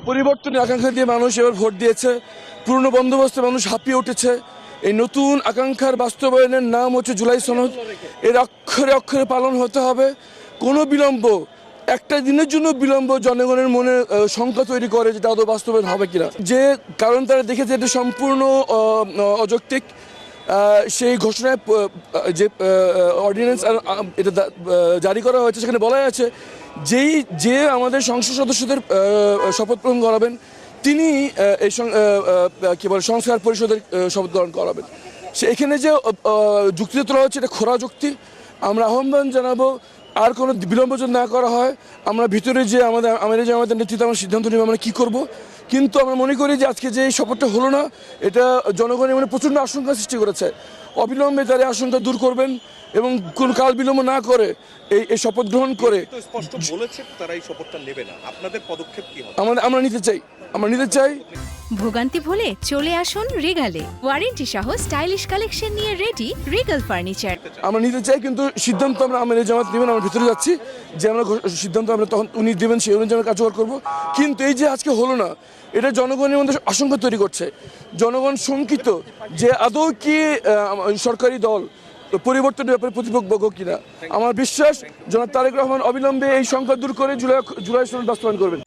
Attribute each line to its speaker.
Speaker 1: পরিবর্তনের আকাঙ্ক্ষা দিয়ে মানুষ এবার ভোট দিয়েছে। পুরনো বন্দোবস্তে মানুষ হাঁপিয়ে উঠেছে। এই নতুন আকাঙ্ক্ষার বাস্তবায়নের নাম হচ্ছে জুলাই সনদ। এর অক্ষরে অক্ষরে পালন হতে হবে। কোনো বিলম্ব, একটা দিনের জন্য বিলম্ব জনগণের মনে শঙ্কা তৈরি করে যে তাদের বাস্তবায়ন হবে কিনা। যে কারণ তারা দেখেছে এটা সম্পূর্ণ অযৌক্তিক। সেই ঘোষণায় যে অর্ডিন্যান্স এটা জারি করা হয়েছে সেখানে বলা আছে যে আমাদের সংসদ সদস্যদের শপথ গ্রহণ করাবেন তিনি এই কি বলে সংস্কার পরিষদের শপথ গ্রহণ করাবেন। এখানে যে যুক্তিতে তোলা হচ্ছে এটা খোরা যুক্তি। আমরা আহ্বান জানাবো আর কোনো বিলম্ব যদি না করা হয় আমরা ভিতরে যে আমাদের নেতৃত্বে আমরা সিদ্ধান্ত নেব আমরা কী করব। কিন্তু আমরা মনে করি যে আজকে যে এই শপথটা হলো না এটা জনগণের মনে প্রচণ্ড আশঙ্কা সৃষ্টি করেছে। অবিলম্বে তারা আশঙ্কা দূর করবেন এবং কোন কাল বিলম্ব না করে এই শপথ গ্রহণ করে
Speaker 2: স্পষ্ট বলেছে তারা এই শপথটা নেবে না। আপনাদের পদক্ষেপ কি হবে?
Speaker 1: আমরা নিতে চাই।
Speaker 3: ভোগান্তি ভুলে চলে আসুন রিগালে, ওয়ারেন্টি সহ স্টাইলিশ কালেকশন নিয়ে রেডি রিগাল ফার্নিচার।
Speaker 1: আমরা নিতে চাই কিন্তু সিদ্ধান্ত আমরা আমিরে জামাত নেবেন। আমরা ভিতরে যাচ্ছি যে আমরা সিদ্ধান্ত আমরা তখন উনি দেবেন সেই অনুযায়ী আমরা কার্যকর করবো। কিন্তু এই যে আজকে হলো না এটা জনগণের মধ্যে আশঙ্কা তৈরি করছে। জনগণ শঙ্কিত যে আদৌ কি সরকারি দল পরিবর্তনের ব্যাপারে প্রতিপক্ষ কিনা। আমার বিশ্বাস জনাব তারেক রহমান অবিলম্বে এই সংখ্যা দূর করে জুলাই সনদ বাস্তবায়ন করবেন।